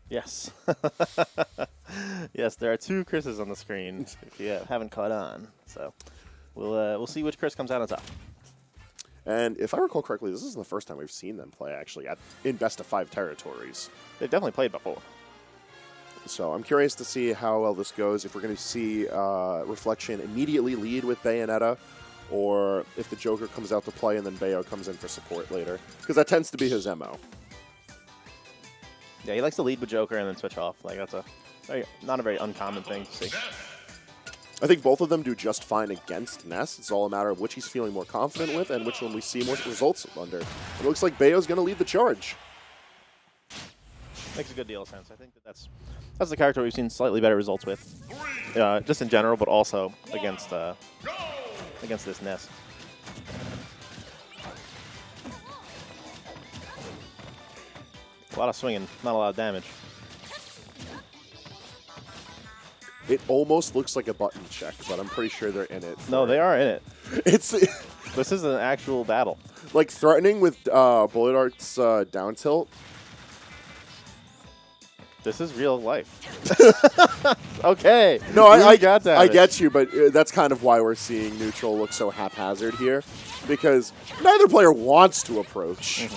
Yes. Yes, there are two Chris's on the screen if you haven't caught on. So we'll see which Chris comes out on top. And if I recall correctly, this is the first time we've seen them play, actually, in best-of-5 territories. They've definitely played before. So I'm curious to see how well this goes, if we're going to see Reflection immediately lead with Bayonetta, or if the Joker comes out to play and then Bayo comes in for support later. Because that tends to be his MO. Yeah, he likes to lead with Joker and then switch off. Like, that's not a very uncommon thing to see. I think both of them do just fine against Ness. It's all a matter of which he's feeling more confident with and which one we see more results under. It looks like Bayo's going to lead the charge. Makes a good deal of sense. I think that's the character we've seen slightly better results with, just in general, but also against this Ness. A lot of swinging, not a lot of damage. It almost looks like a button check, but I'm pretty sure they're in it. No, they are in it. It's This is an actual battle. like threatening with Bullet Art's down tilt. This is real life. Okay. No, I got that. I get you, but that's kind of why we're seeing neutral look so haphazard here, because neither player wants to approach.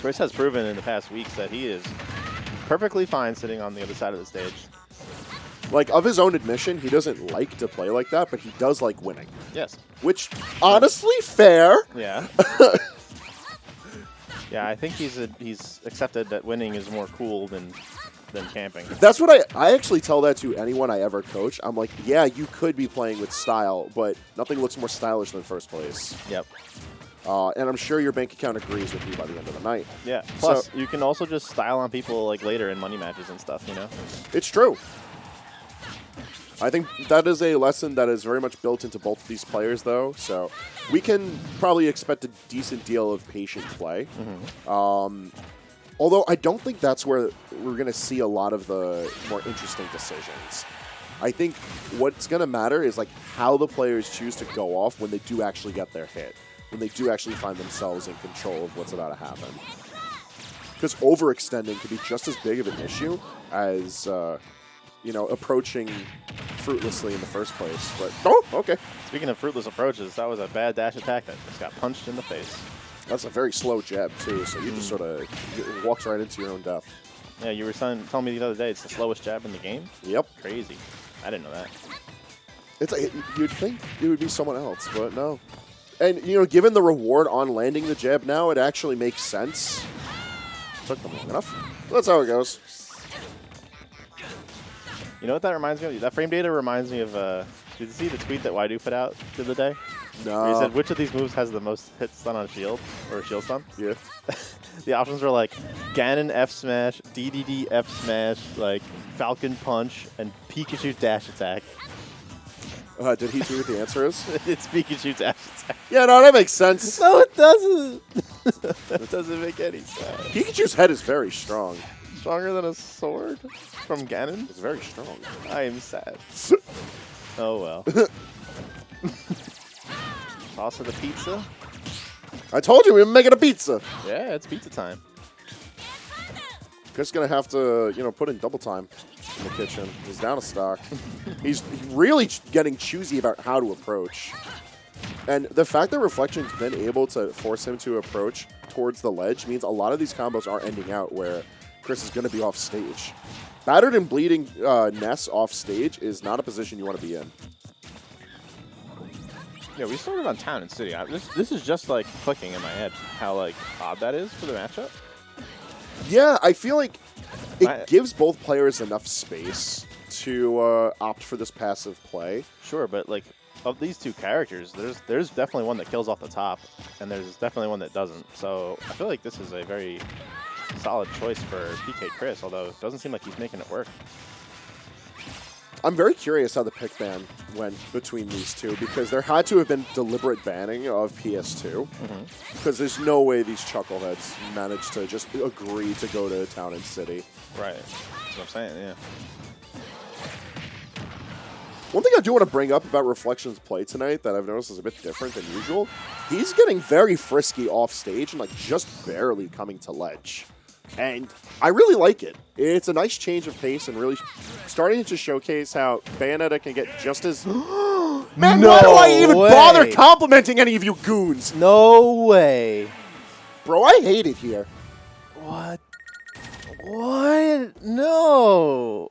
Chris has proven in the past weeks that he is perfectly fine sitting on the other side of the stage. Like, of his own admission, he doesn't like to play like that, but he does like winning. Yes. Which, honestly, fair. Yeah. Yeah, I think he's accepted that winning is more cool than camping. That's what I actually tell that to anyone I ever coach. I'm like, yeah, you could be playing with style, but nothing looks more stylish than first place. Yep. And I'm sure your bank account agrees with you by the end of the night. Yeah. Plus, you can also just style on people like later in money matches and stuff, you know? It's true. I think that is a lesson that is very much built into both of these players, though. So we can probably expect a decent deal of patient play. Although I don't think that's where we're going to see a lot of the more interesting decisions. I think what's going to matter is like how the players choose to go off when they do actually get their hit, when they do actually find themselves in control of what's about to happen. Because overextending can be just as big of an issue as approaching fruitlessly in the first place. But okay. Speaking of fruitless approaches, that was a bad dash attack that just got punched in the face. That's a very slow jab too, so you just sort of walked right into your own death. Yeah, you were telling me the other day it's the slowest jab in the game. Yep. Crazy. I didn't know that. It's you'd think it would be someone else, but no. And given the reward on landing the jab now, it actually makes sense. Took them long enough. That's how it goes. You know what that reminds me of? That frame data reminds me of, did you see the tweet that Waidu put out the other day? No. Where he said, which of these moves has the most hit stun on shield, or shield stun? Yeah. The options were like Ganon F smash, DDD F smash, like Falcon punch, and Pikachu dash attack. Did he see what the answer is? It's Pikachu dash attack. Yeah, no, that makes sense. No, it doesn't. It doesn't make any sense. Pikachu's head is very strong. Stronger than a sword from Ganon? It's very strong. I am sad. Oh, well. Toss of the pizza. I told you we were making a pizza. Yeah, it's pizza time. Chris gonna have to, put in double time in the kitchen. He's down a stock. He's really getting choosy about how to approach. And the fact that Reflection's been able to force him to approach towards the ledge means a lot of these combos are ending out where Chris is going to be off stage. Battered and bleeding Ness off stage is not a position you want to be in. Yeah, we started on Town and City. This is just like clicking in my head how like odd that is for the matchup. Yeah, I feel like it gives both players enough space to opt for this passive play. Sure, but like of these two characters, there's definitely one that kills off the top, and there's definitely one that doesn't. So I feel like this is a very solid choice for PkChris, although it doesn't seem like he's making it work. I'm very curious how the pick ban went between these two, because there had to have been deliberate banning of PS2, because there's no way these chuckleheads managed to just agree to go to Town and City. Right. That's what I'm saying, yeah. One thing I do want to bring up about Reflection's play tonight that I've noticed is a bit different than usual. He's getting very frisky off stage and like just barely coming to ledge. And I really like it. It's a nice change of pace and really starting to showcase how Bayonetta can get just as... Man, No why do I even way. bother complimenting any of you goons? No way. Bro, I hate it here. What? What? No.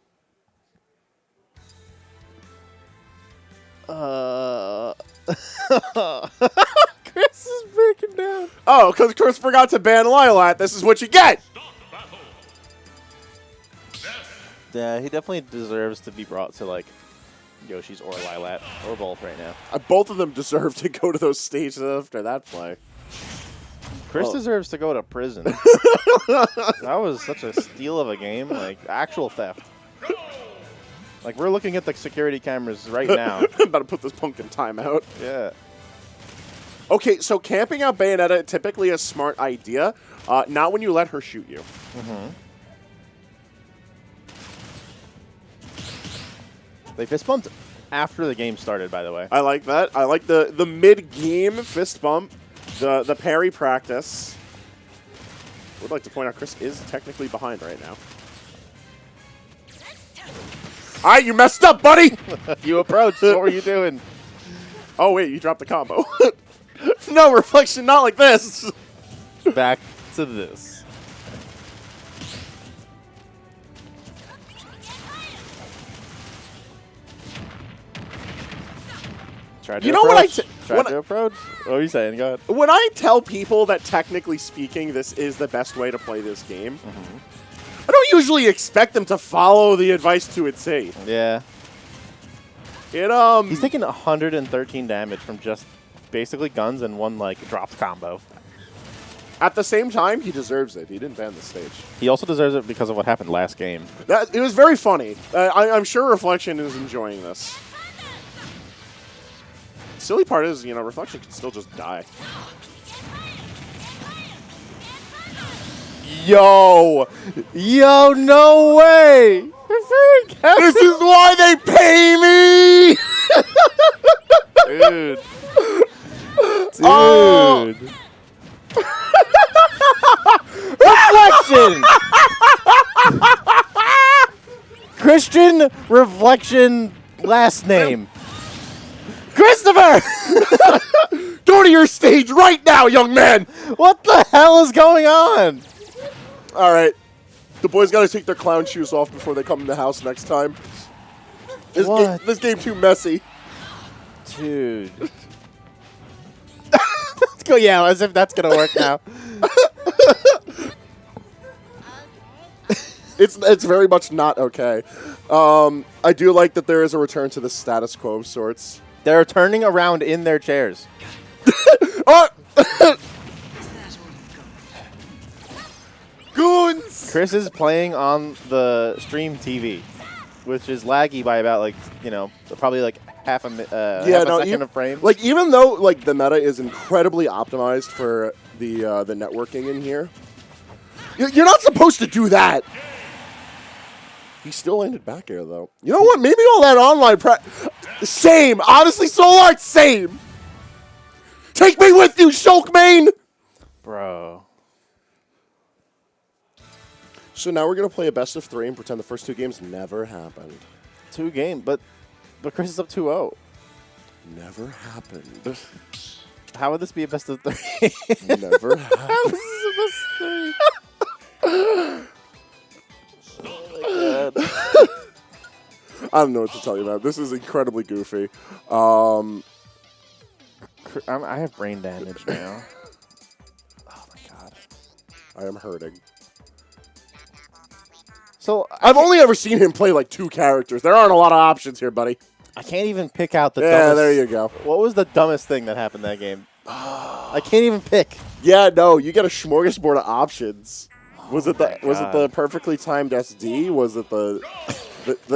Chris is breaking down. Oh, because Chris forgot to ban Lilat. This is what you get. Yeah, he definitely deserves to be brought to, like, Yoshi's or Lilat or both right now. Both of them deserve to go to those stages after that play. Chris deserves to go to prison. That was such a steal of a game, like actual theft. Like, we're looking at the security cameras right now. I'm about to put this punk in timeout. Yeah. Okay, so camping out Bayonetta, typically a smart idea. Not when you let her shoot you. Mm-hmm. They fist bumped after the game started, by the way. I like that. I like the mid-game fist bump, the parry practice. I would like to point out Chris is technically behind right now. All right, you messed up, buddy. You approached. What were you doing? Oh, wait, you dropped the combo. No, Reflection, not like this. Back to this. Tried to You know what approach. I Tried when to approach. What are you saying? Go ahead. When I tell people that technically speaking, this is the best way to play this game, I don't usually expect them to follow the advice to a T. Yeah. He's He's taking 113 damage from just basically guns and one, like, dropped combo. At the same time, he deserves it. He didn't ban the stage. He also deserves it because of what happened last game. It was very funny. I'm sure Reflection is enjoying this. Silly part is, you know, Reflection can still just die. Yo! Yo, no way! This is why they pay me! Dude. Dude. Oh. Reflection! Christian Reflection last name. Christopher! Go to your stage right now, young man! What the hell is going on? All right. The boys got to take their clown shoes off before they come in the house next time. This game too messy. Dude. Let's go, yeah, as if that's going to work now. It's very much not okay. I do like that there is a return to the status quo of sorts. They're turning around in their chairs. Oh! Goons! Chris is playing on the stream TV, which is laggy by about, like, you know, probably like half a second of frame. Like, even though like the meta is incredibly optimized for the networking in here, you're not supposed to do that. He still landed back air though. You know what? Maybe all that online same. Honestly, Soul Art, same. Take me with you, Shulk Main. Bro. So now we're gonna play a best of 3 and pretend the first 2 games never happened. 2 game, but Chris is up 2-0. Never happened. How would this be a best of 3? Never happened. How is this a best of 3? Oh my God. I don't know what to tell you about. This is incredibly goofy. I have brain damage now. Oh my God. I am hurting. So I've only ever seen him play like 2 characters. There aren't a lot of options here, buddy. I can't even pick out the Yeah, dumbest. there you go. What was the dumbest thing that happened that game? I can't even pick. Yeah, no, you get a smorgasbord of options. Was it God. the perfectly timed SD? Was it the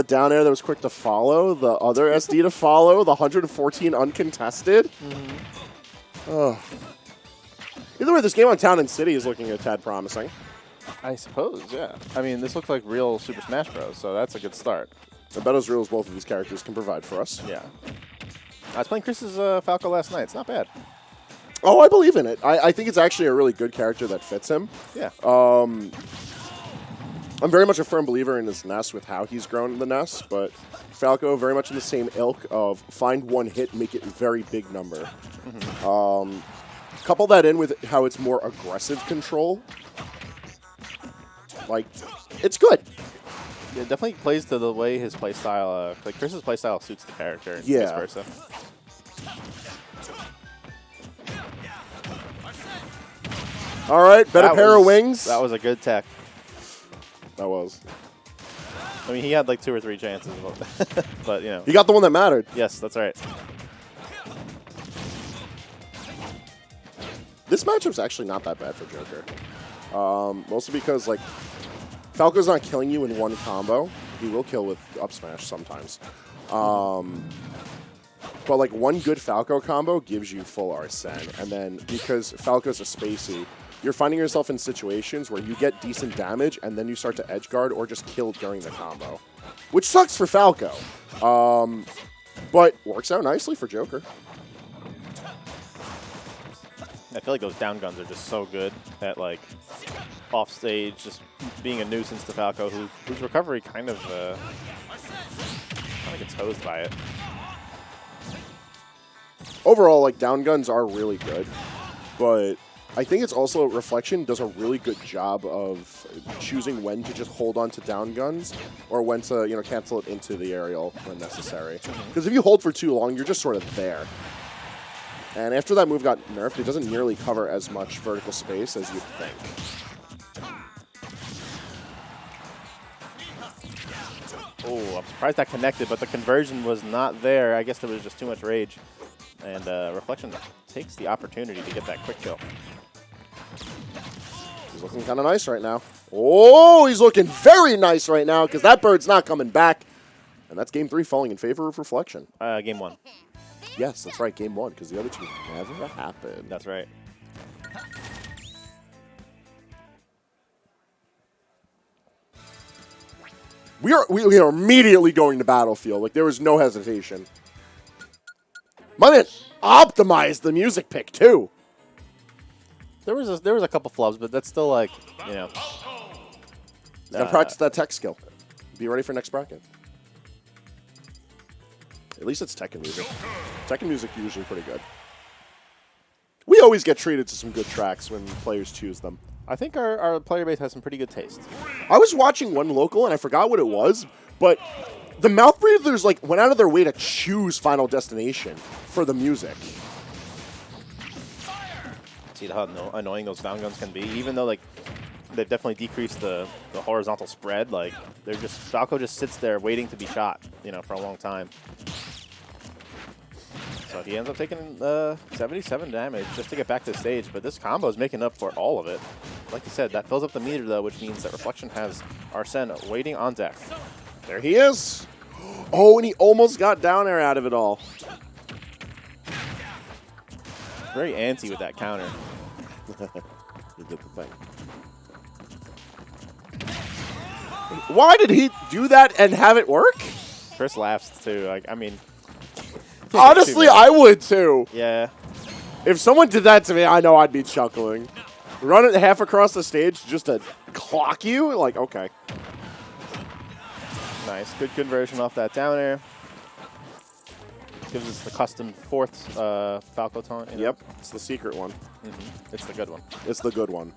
down air that was quick to follow? The other SD to follow? The 114 uncontested? Oh. Either way, this game on Town and City is looking a tad promising. I suppose, yeah. I mean, this looks like real Super Smash Bros., so that's a good start. About as real as both of these characters can provide for us. Yeah. I was playing Chris's Falco last night. It's not bad. Oh, I believe in it. I think it's actually a really good character that fits him. Yeah. I'm very much a firm believer in his Ness with how he's grown in the Ness, but Falco very much in the same ilk of find one hit, make it a very big number. Couple that in with how it's more aggressive control. Like, it's good. Yeah, it definitely plays to the way his playstyle, like Chris's playstyle suits the character and Yeah. vice versa. All right, better pair of wings. That was a good tech. That was. I mean, he had like 2 or 3 chances, but you know. He got the one that mattered. Yes, that's right. This matchup's actually not that bad for Joker. Mostly because, like, Falco's not killing you in one combo. He will kill with up smash sometimes. But, like, one good Falco combo gives you full Arsene. And then, because Falco's a spacey, you're finding yourself in situations where you get decent damage and then you start to edge guard or just kill during the combo. Which sucks for Falco. But works out nicely for Joker. I feel like those down guns are just so good at, like, off stage, just being a nuisance to Falco, whose recovery kind of gets hosed by it. Overall, like, down guns are really good, but I think it's also Reflection does a really good job of choosing when to just hold on to down guns or when to, you know, cancel it into the aerial when necessary. Because if you hold for too long, you're just sort of there. And after that move got nerfed, it doesn't nearly cover as much vertical space as you'd think. Oh, I'm surprised that connected, but the conversion was not there. I guess there was just too much rage. And Reflection takes the opportunity to get that quick kill. He's looking kind of nice right now. Oh, he's looking very nice right now because that bird's not coming back. And that's game 3 falling in favor of Reflection. Game 1. Yes, that's right, game 1, because the other 2 never happened. That's right. We are immediately going to Battlefield. Like, there was no hesitation. My man optimized the music pick, too. There was a couple flubs, but that's still, like, you know. You gotta practice that tech skill. Be ready for next bracket. At least it's Tekken music. Tekken music usually pretty good. We always get treated to some good tracks when players choose them. I think our player base has some pretty good taste. I was watching one local, and I forgot what it was, but the Mouth Breathers like went out of their way to choose Final Destination for the music. See how annoying those down guns can be, even though, like, they've definitely decreased the horizontal spread. Like, they're just Falco just sits there waiting to be shot, you know, for a long time. So he ends up taking 77 damage just to get back to the stage, but this combo is making up for all of it. Like you said, that fills up the meter, though, which means that Reflection has Arsene waiting on deck. There he is. Oh, and he almost got down air out of it all. Very antsy with that counter. He did the thing. Why did he do that and have it work? Chris laughs, too. Like, I mean... Honestly, I would, too. Yeah. If someone did that to me, I know I'd be chuckling. Run it half across the stage just to clock you? Like, okay. Nice. Good conversion off that down air. Gives us the custom 4th Falco taunt. You know? Yep, it's the secret one. It's the good one. It's the good one.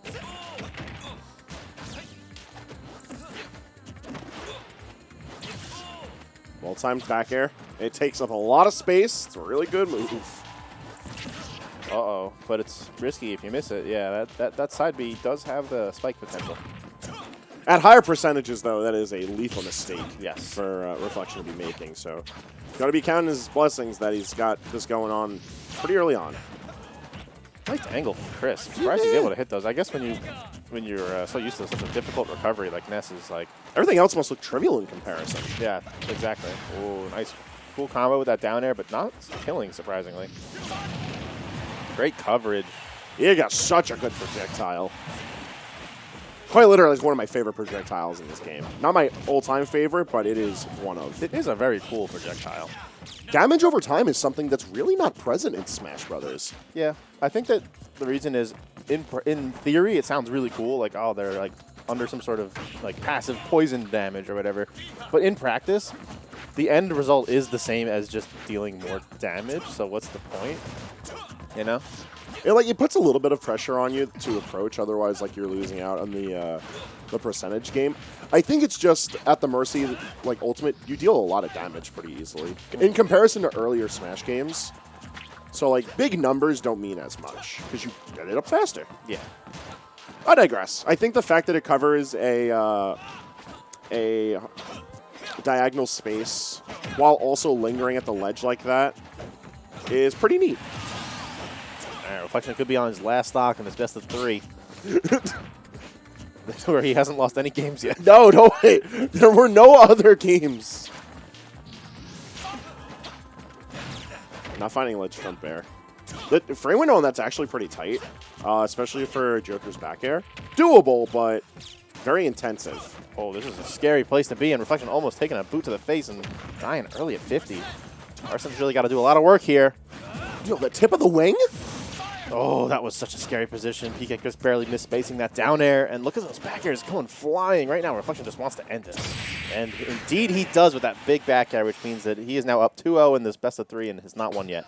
Well-timed back air. It takes up a lot of space. It's a really good move. Uh-oh. But it's risky if you miss it. Yeah, that side B does have the spike potential. At higher percentages, though, that is a lethal mistake Yes. for Reflection to be making. So, got to be counting his blessings that he's got this going on pretty early on. Nice angle from Chris. I'm surprised he's able to hit those. I guess when you're so used to such a difficult recovery like Ness is like... Everything else must look trivial in comparison. Yeah, exactly. Oh, nice. Cool combo with that down air, but not killing, surprisingly. Great coverage. He got such a good projectile. Quite literally, it's one of my favorite projectiles in this game. Not my all-time favorite, but it is one of. It is a very cool projectile. Damage over time is something that's really not present in Smash Brothers. Yeah, I think that the reason is, in theory, it sounds really cool. Like, oh, they're like under some sort of like passive poison damage or whatever. But in practice, the end result is the same as just dealing more damage. So what's the point? You know? It puts a little bit of pressure on you to approach. Otherwise, like you're losing out on the percentage game. I think it's just at the mercy, like Ultimate, you deal a lot of damage pretty easily in comparison to earlier Smash games. So like big numbers don't mean as much because you get it up faster. Yeah. I digress. I think the fact that it covers a diagonal space while also lingering at the ledge like that is pretty neat. All right, Reflection could be on his last stock in his best of 3. Where he hasn't lost any games yet. No, wait. There were no other games. Not finding ledge front bear. The frame window on that's actually pretty tight, especially for Joker's back air. Doable, but very intensive. Oh, this is a scary place to be in. Reflection almost taking a boot to the face and dying early at 50. Arson's really got to do a lot of work here. Yo, the tip of the wing? Oh, that was such a scary position. PkChris barely missed spacing that down air. And look at those back airs going flying right now. Reflection just wants to end this. And indeed he does with that big back air, which means that he is now up 2-0 in this best of 3 and has not won yet.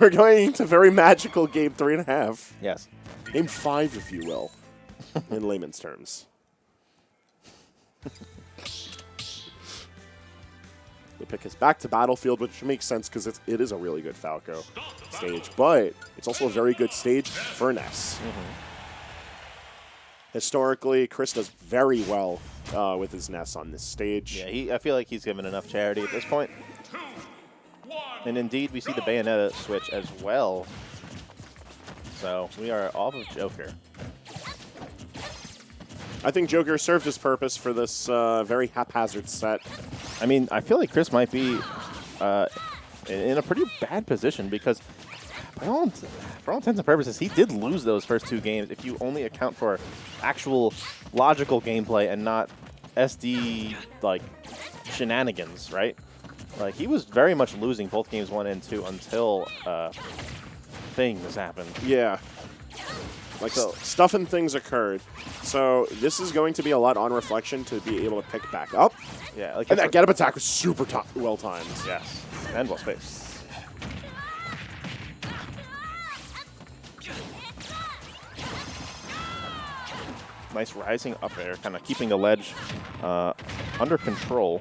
We're going to very magical game 3.5. Yes. Game 5, if you will, in layman's terms. The pick is back to Battlefield, which makes sense because it is a really good Falco stage, but it's also a very good stage for Ness. Historically, Chris does very well with his Ness on this stage. Yeah, I feel like he's given enough charity at this point. And indeed, we see the Bayonetta switch as well. So we are off of Joker. I think Joker served his purpose for this very haphazard set. I mean, I feel like Chris might be in a pretty bad position because for all intents and purposes, he did lose those first 2 games if you only account for actual logical gameplay and not SD, like, shenanigans, right? Like, he was very much losing both games 1 and 2 until things happened. Yeah. Like, so, stuff and things occurred. So this is going to be a lot on Reflection to be able to pick back up. Yeah, like and that get-up attack was super well timed. Yes, and well spaced. Nice rising up there, kind of keeping the ledge under control.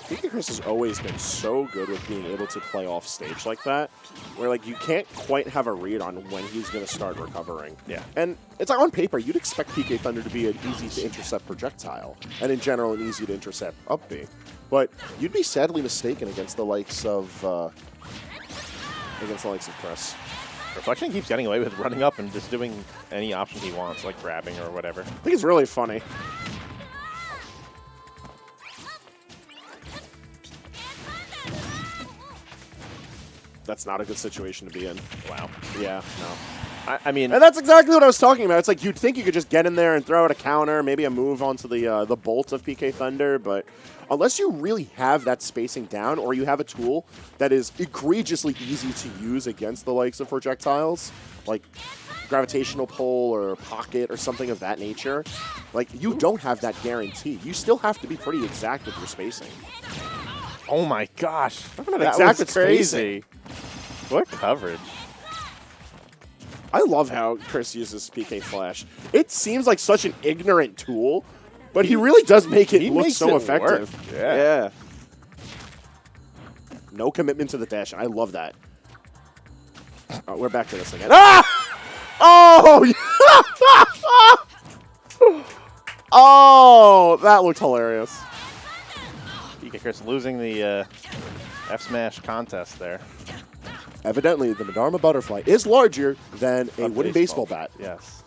PkChris has always been so good with being able to play off stage like that, where like you can't quite have a read on when he's going to start recovering. Yeah. And it's like on paper, you'd expect PK Thunder to be an easy to intercept projectile, and in general, an easy to intercept up B. But you'd be sadly mistaken against the likes of Chris. Reflection keeps getting away with running up and just doing any option he wants, like grabbing or whatever. I think it's really funny. That's not a good situation to be in. Wow. Yeah, no. I mean... And that's exactly what I was talking about. It's like you'd think you could just get in there and throw out a counter, maybe a move onto the bolt of PK Thunder, but unless you really have that spacing down or you have a tool that is egregiously easy to use against the likes of projectiles, like gravitational pull or pocket or something of that nature, like you don't have that guarantee. You still have to be pretty exact with your spacing. Oh my gosh. That Exact was crazy. What coverage. I love how Chris uses PK Flash. It seems like such an ignorant tool, but he really does make it look so effective. Yeah. No commitment to the dash. I love that. Oh, we're back to this again. Ah! Oh! Oh, that looked hilarious. PkChris losing the F-Smash contest there. Evidently, the Madama Butterfly is larger than a wooden baseball bat. Yes.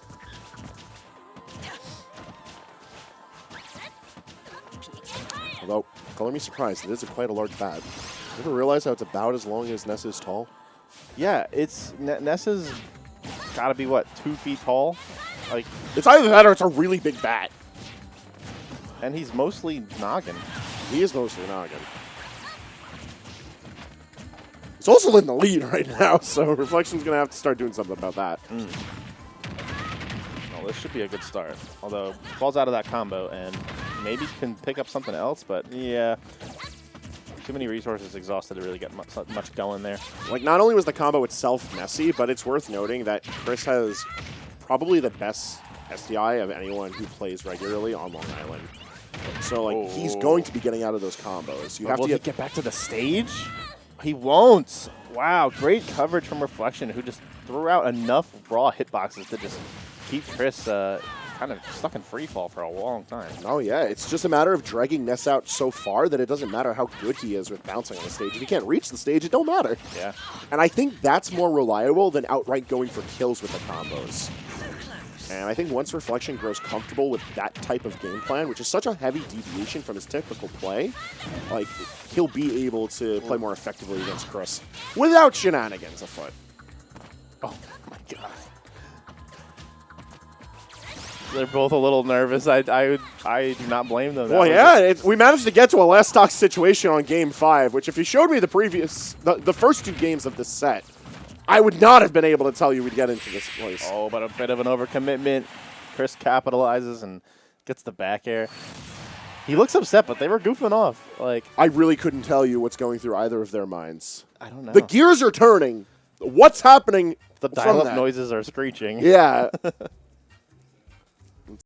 Although, color me surprised, it is quite a large bat. You ever realize how it's about as long as Ness is tall? Yeah, Ness has got to be, what, 2 feet tall? Like, it's either that or it's a really big bat. And he's mostly noggin. He is mostly noggin. He's also in the lead right now, so Reflection's going to have to start doing something about that. Oh, Well, this should be a good start. Although, falls out of that combo and maybe can pick up something else, but yeah. Too many resources exhausted to really get much going there. Like, not only was the combo itself messy, but it's worth noting that Chris has probably the best SDI of anyone who plays regularly on Long Island. So, like, he's going to be getting out of those combos. You have will to he get back to the stage? He won't. Wow, great coverage from Reflection, who just threw out enough raw hitboxes to just keep Chris kind of stuck in free fall for a long time. Oh, yeah. It's just a matter of dragging Ness out so far that it doesn't matter how good he is with bouncing on the stage. If he can't reach the stage, it don't matter. Yeah. And I think that's more reliable than outright going for kills with the combos. And I think once Reflection grows comfortable with that type of game plan, which is such a heavy deviation from his typical play, like, he'll be able to play more effectively against Chris without shenanigans afoot. Oh, my God. They're both a little nervous. I do not blame them. Well, yeah, we managed to get to a last stock situation on Game 5, which if you showed me the first 2 games of this set, I would not have been able to tell you we'd get into this place. Oh, but a bit of an overcommitment. Chris capitalizes and gets the back air. He looks upset, but they were goofing off. Like, I really couldn't tell you what's going through either of their minds. I don't know. The gears are turning. What's happening? The dial-up noises are screeching. Yeah.